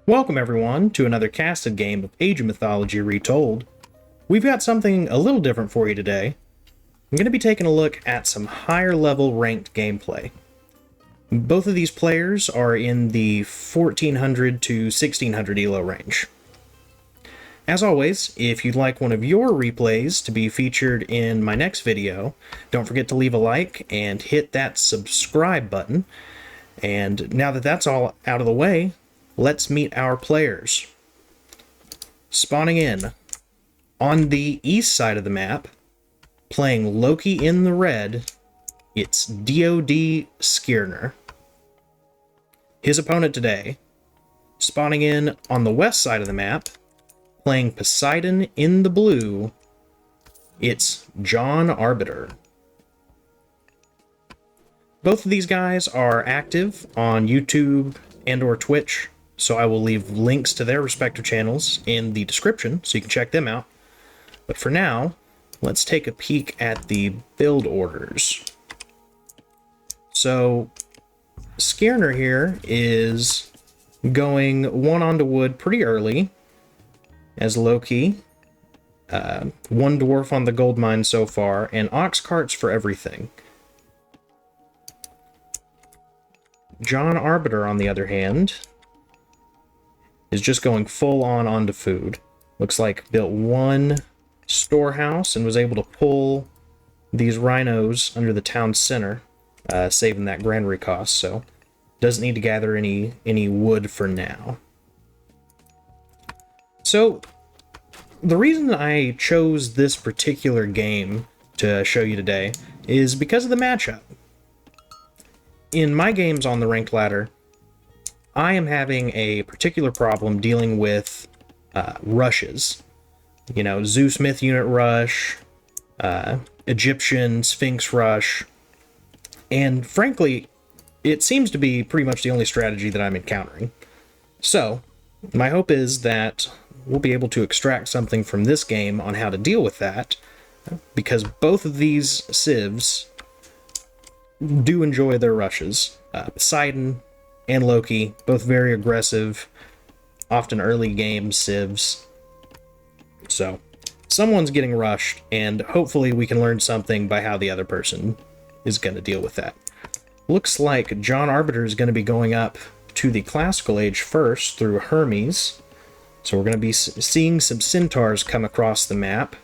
Welcome everyone to another casted game of Age of Mythology Retold. We've got something a little different for you today. I'm going to be taking a look at some higher level ranked gameplay. Both of these players are in the 1400 to 1600 ELO range. As always, if you'd like one of your replays to be featured in my next video, don't forget to leave a like and hit that subscribe button. And now that that's all out of the way, let's meet our players. Spawning in on the east side of the map, playing Loki in the red, it's DoD Skirner. His opponent today, spawning in on the west side of the map, playing Poseidon in the blue, it's JohnArbiter. Both of these guys are active on YouTube and or Twitch, so I will leave links to their respective channels in the description so you can check them out. But for now, let's take a peek at the build orders. So, Skirner here is going one onto wood pretty early as Loki. One dwarf on the gold mine so far, and ox carts for everything. JohnArbiter, on the other hand, is just going full on onto food. Looks like built one storehouse and was able to pull these rhinos under the town center, saving that granary cost, so doesn't need to gather any wood for now. So the reason I chose this particular game to show you today is because of the matchup. In my games on the ranked ladder, I am having a particular problem dealing with rushes. You know, Zeus Myth Unit Rush, Egyptian Sphinx Rush, and frankly, it seems to be pretty much the only strategy that I'm encountering. So, my hope is that we'll be able to extract something from this game on how to deal with that, because both of these civs do enjoy their rushes. Poseidon and Loki, both very aggressive, often early game civs. So, someone's getting rushed, and hopefully we can learn something by how the other person is going to deal with that. Looks like JohnArbiter is going to be going up to the classical age first through Hermes. So we're going to be seeing some centaurs come across the map.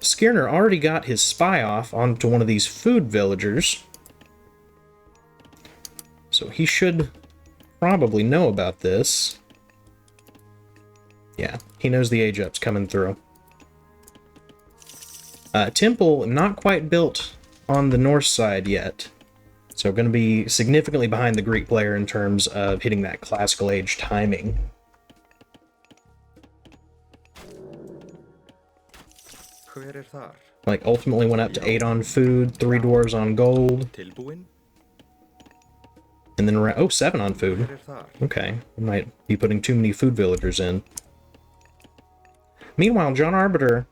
Skirner already got his spy off onto one of these food villagers, so he should probably know about this. Yeah, he knows the age up's coming through. Temple not quite built on the north side yet, so going to be significantly behind the Greek player in terms of hitting that classical age timing. Like, ultimately went up to 8 on food, 3 dwarves on gold. And then around, oh, 7 on food. Okay, we might be putting too many food villagers in. Meanwhile, JohnArbiter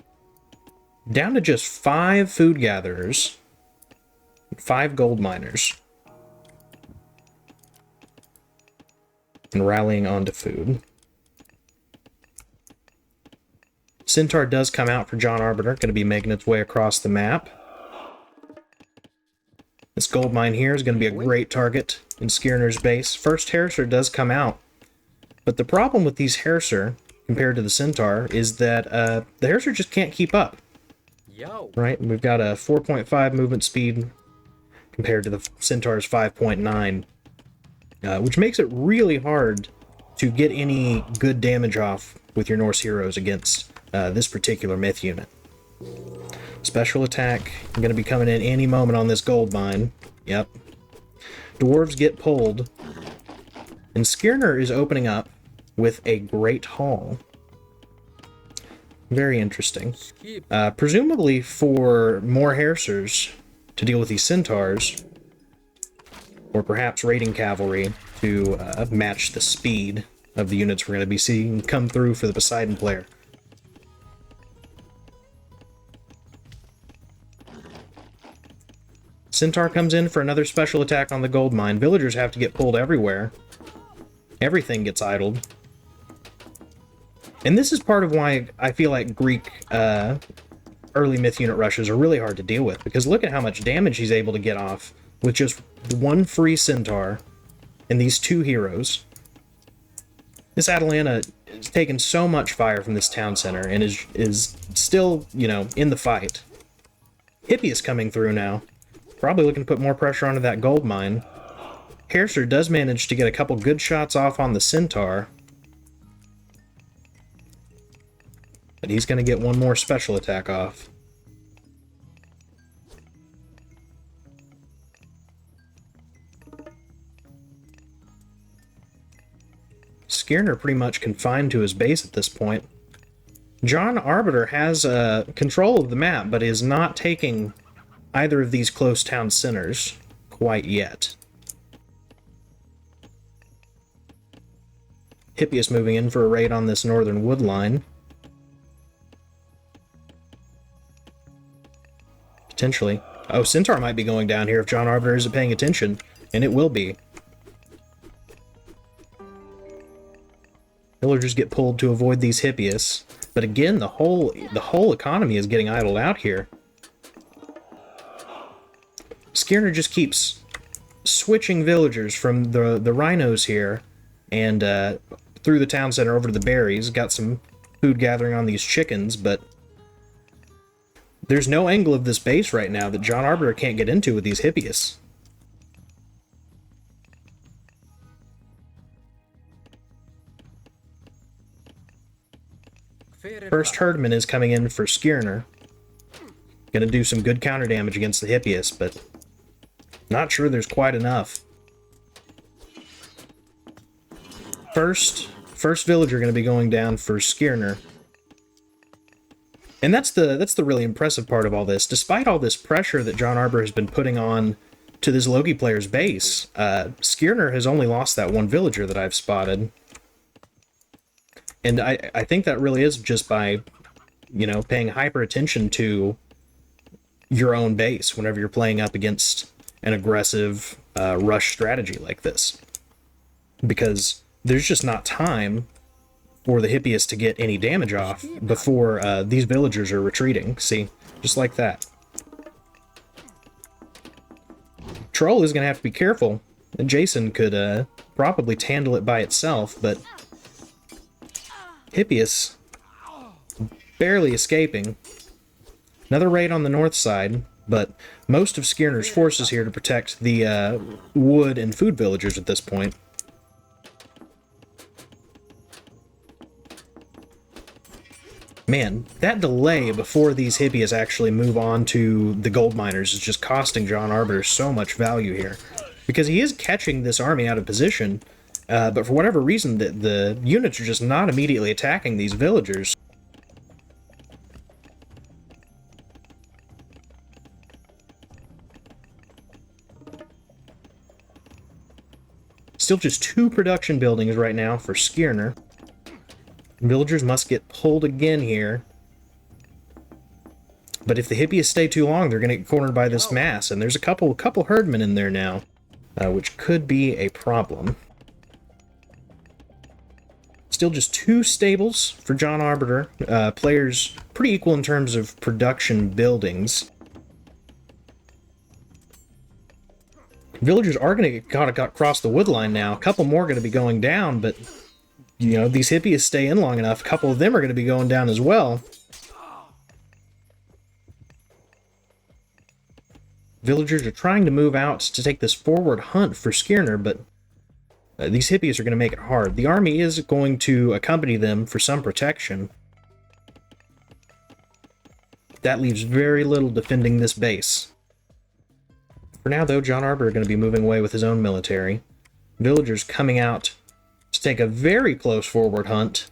down to just 5 food gatherers, 5 gold miners, and rallying onto food. Centaur does come out for JohnArbiter, going to be making its way across the map. This gold mine here is going to be a great target in Skirner's base. First Harriser does come out, but the problem with these Harriser, compared to the Centaur, is that the Harriser just can't keep up. Right? We've got a 4.5 movement speed compared to the Centaur's 5.9, which makes it really hard to get any good damage off with your Norse heroes against this particular myth unit. Special attack going to be coming in any moment on this gold mine. Yep. Dwarves get pulled. And Skirner is opening up with a great haul. Very interesting. Presumably for more Harrisers to deal with these centaurs, or perhaps raiding cavalry to match the speed of the units we're going to be seeing come through for the Poseidon player. Centaur comes in for another special attack on the gold mine. Villagers have to get pulled everywhere. Everything gets idled. And this is part of why I feel like Greek early myth unit rushes are really hard to deal with, because look at how much damage he's able to get off with just one free centaur and these two heroes. This Atalanta is taking so much fire from this town center and is still, you know, in the fight. Hippias coming through now. Probably looking to put more pressure onto that gold mine. Herser does manage to get a couple good shots off on the centaur. But he's going to get one more special attack off. Skirner pretty much confined to his base at this point. JohnArbiter has control of the map, but is not taking either of these close town centers quite yet. Hippias moving in for a raid on this northern wood line. Potentially. Oh, Centaur might be going down here if JohnArbiter isn't paying attention, and it will be. Villagers get pulled to avoid these Hippias, but again, the whole economy is getting idled out here. Skirner just keeps switching villagers from the rhinos here and through the town center over to the berries. Got some food gathering on these chickens, but there's no angle of this base right now that JohnArbiter can't get into with these Hippias. First Herdman is coming in for Skirner. Gonna do some good counter damage against the Hippias, but not sure there's quite enough. First villager gonna be going down for Skirner. And that's the really impressive part of all this. Despite all this pressure that JohnArbiter has been putting on to this Loki player's base, Skirner has only lost that one villager that I've spotted. And I think that really is just by, you know, paying hyper attention to your own base whenever you're playing up against an aggressive rush strategy like this. Because there's just not time for the Hippias to get any damage off before these villagers are retreating. See? Just like that. Troll is going to have to be careful. Jason could probably handle it by itself, but Hippias barely escaping. Another raid on the north side, but most of Skirner's forces here to protect the wood and food villagers at this point. Man, that delay before these Hippias actually move on to the gold miners is just costing JohnArbiter so much value here. Because he is catching this army out of position, but for whatever reason, the units are just not immediately attacking these villagers. Still just 2 production buildings right now for Skirner. Villagers must get pulled again here. But if the Hippias stay too long, they're going to get cornered by this mass. And there's a couple herdmen in there now, which could be a problem. Still just 2 stables for JohnArbiter. Players pretty equal in terms of production buildings. Villagers are going to get caught across the wood line now. A couple more are going to be going down, but you know, these Hippias stay in long enough. A couple of them are going to be going down as well. Villagers are trying to move out to take this forward hunt for Skirner, but these Hippias are going to make it hard. The army is going to accompany them for some protection. That leaves very little defending this base. For now, though, JohnArbiter is going to be moving away with his own military. Villagers coming out to take a very close forward hunt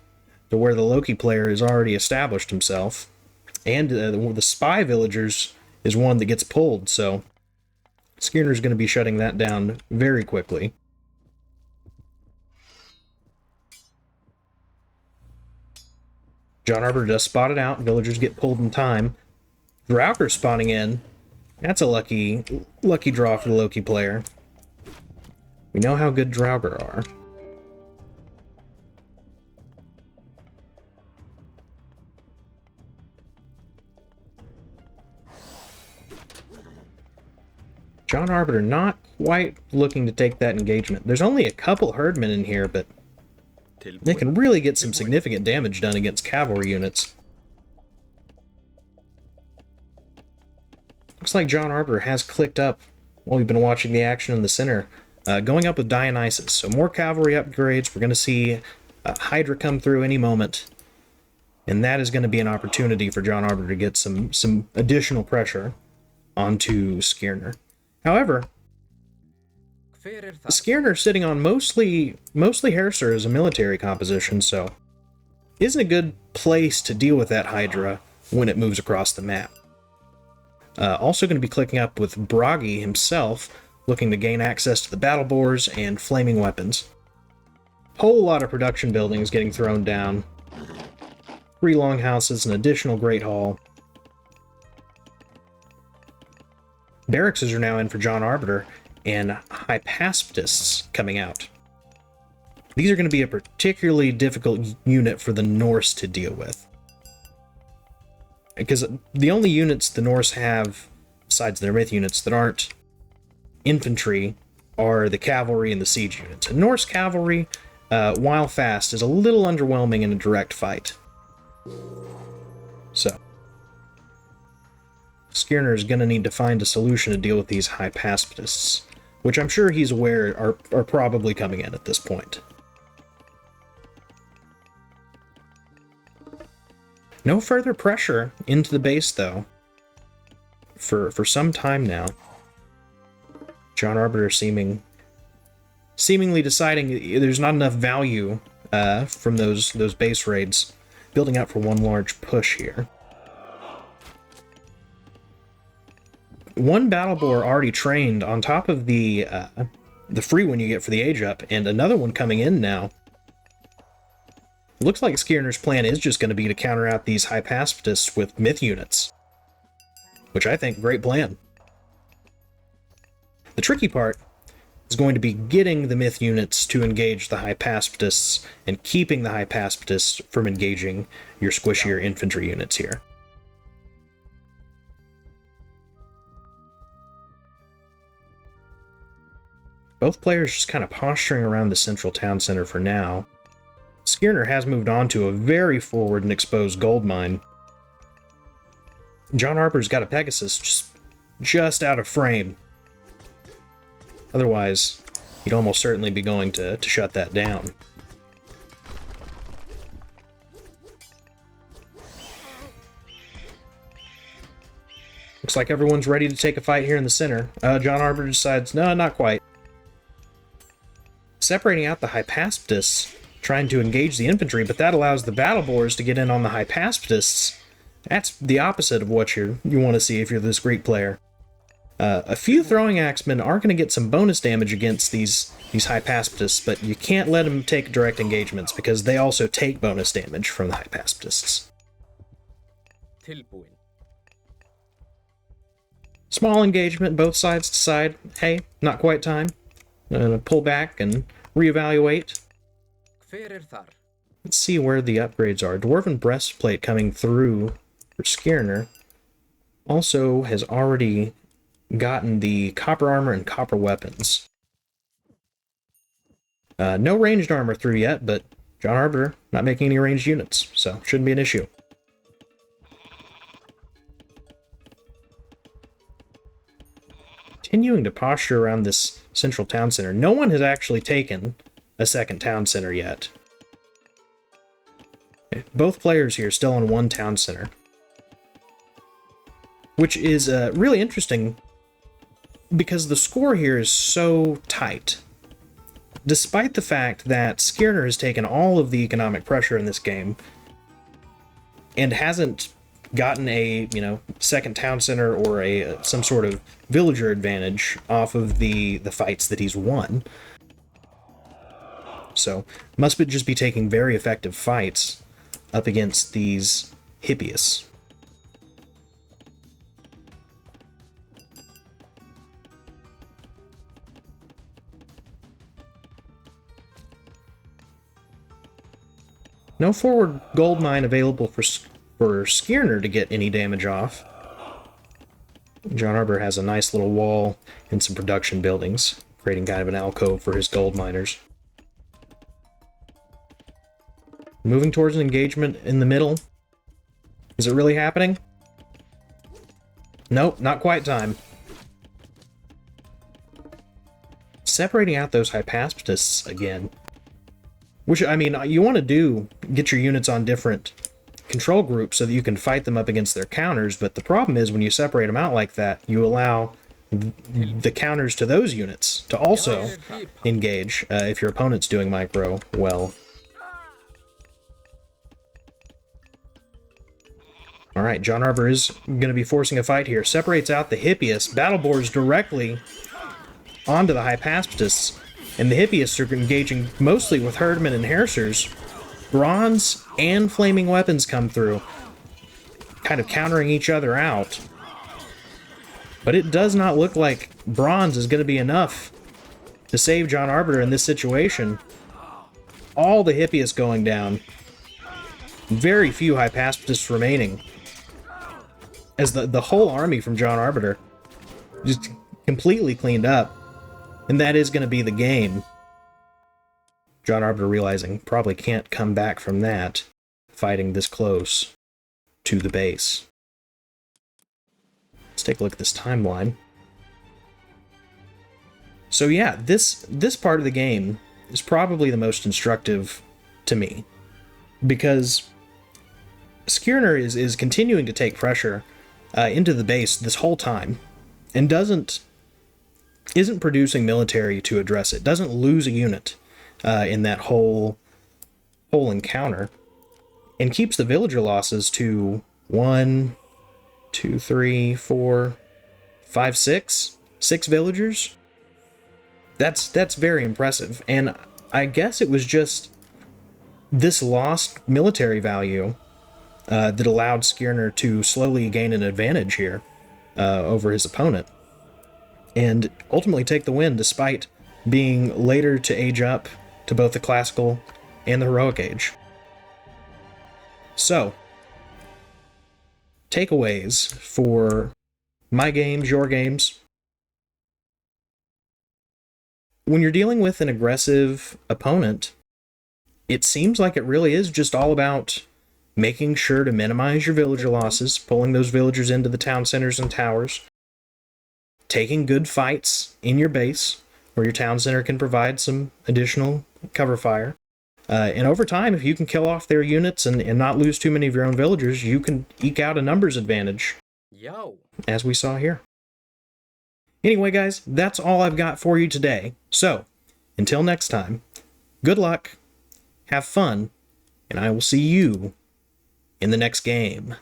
to where the Loki player has already established himself. And the spy villagers is one that gets pulled, so Skirner's going to be shutting that down very quickly. JohnArbiter does spot it out. Villagers get pulled in time. Drauger spawning in. That's a lucky draw for the Loki player. We know how good Drauger are. JohnArbiter not quite looking to take that engagement. There's only a couple herdmen in here, but they can really get some significant damage done against cavalry units. Looks like JohnArbiter has clicked up while we've been watching the action in the center, going up with Dionysus. So more cavalry upgrades. We're going to see Hydra come through any moment, and that is going to be an opportunity for JohnArbiter to get some additional pressure onto Skirner. However, Skirner sitting on mostly Herser as a military composition, so isn't a good place to deal with that Hydra when it moves across the map. Also going to be clicking up with Bragi himself, looking to gain access to the battle boars and flaming weapons. Whole lot of production buildings getting thrown down. 3 longhouses, an additional great hall. Barracks are now in for JohnArbiter, and Hypaspadists coming out. These are going to be a particularly difficult unit for the Norse to deal with, because the only units the Norse have, besides their myth units, that aren't infantry are the cavalry and the siege units. And Norse cavalry, while fast, is a little underwhelming in a direct fight. So, Skirner is going to need to find a solution to deal with these Hypaspadists, which I'm sure he's aware are probably coming in at this point. No further pressure into the base, though, for some time now. JohnArbiter seemingly deciding there's not enough value from those base raids, building up for one large push here. One battle boar already trained on top of the free one you get for the age up, and another one coming in now. Looks like Skirner's plan is just going to be to counter out these Hypaspadists with myth units, which I think great plan. The tricky part is going to be getting the myth units to engage the Hypaspadists and keeping the Hypaspadists from engaging your squishier infantry units here. Both players just kind of posturing around the central town center for now. Skirner has moved on to a very forward and exposed gold mine. JohnArbiter's got a Pegasus just out of frame. Otherwise, he'd almost certainly be going to shut that down. Looks like everyone's ready to take a fight here in the center. JohnArbiter decides, no, not quite. Separating out the Hypaspadists, trying to engage the infantry, but that allows the battle boars to get in on the Hypaspadists. That's the opposite of what you want to see if you're this Greek player. A few throwing axemen are going to get some bonus damage against these Hypaspadists, but you can't let them take direct engagements because they also take bonus damage from the Hypaspadists. Small engagement, both sides decide, hey, not quite time. I'm going to pull back and reevaluate. Let's see where the upgrades are. Dwarven Breastplate coming through for Skirner. Also has already gotten the copper armor and copper weapons. No ranged armor through yet, but JohnArbiter not making any ranged units, so shouldn't be an issue. Continuing to posture around this central town center. No one has actually taken a second town center yet. Both players here still on one town center, which is really interesting because the score here is so tight. Despite the fact that Skirner has taken all of the economic pressure in this game and hasn't gotten a second town center or some sort of villager advantage off of the fights that he's won. So must just be taking very effective fights up against these Hippias. No forward gold mine available for Skirner to get any damage off. JohnArbiter has a nice little wall and some production buildings, creating kind of an alcove for his gold miners. Moving towards an engagement in the middle. Is it really happening? Nope, not quite time. Separating out those hypaspadists again. Which, I mean, you want to get your units on different control groups so that you can fight them up against their counters, but the problem is when you separate them out like that, you allow the counters to those units to also engage if your opponent's doing micro well. Alright, JohnArbiter is going to be forcing a fight here. Separates out the Hippias, battle bores directly onto the Hypaspadists, and the Hippias are engaging mostly with Herdmen and Hersers. Bronze and flaming weapons come through, kind of countering each other out. But it does not look like bronze is going to be enough to save JohnArbiter in this situation. All the Hippias going down. Very few Hypaspadists remaining. As the whole army from JohnArbiter just completely cleaned up. And that is going to be the game. JohnArbiter realizing probably can't come back from that, fighting this close to the base. Let's take a look at this timeline. So yeah, this part of the game is probably the most instructive to me, because Skirner is continuing to take pressure into the base this whole time, and isn't producing military to address it. Doesn't lose a unit in that whole encounter, and keeps the villager losses to 1, 2, 3, 4, 5, 6 villagers. That's very impressive, and I guess it was just this lost military value that allowed Skirner to slowly gain an advantage here over his opponent, and ultimately take the win despite being later to age up to both the classical and the heroic age. So, takeaways for my games, your games. When you're dealing with an aggressive opponent, it seems like it really is just all about making sure to minimize your villager losses, pulling those villagers into the town centers and towers, taking good fights in your base, where your town center can provide some additional cover fire. And over time, if you can kill off their units and not lose too many of your own villagers, you can eke out a numbers advantage. As we saw here. Anyway, guys, that's all I've got for you today. So, until next time, good luck, have fun, and I will see you in the next game.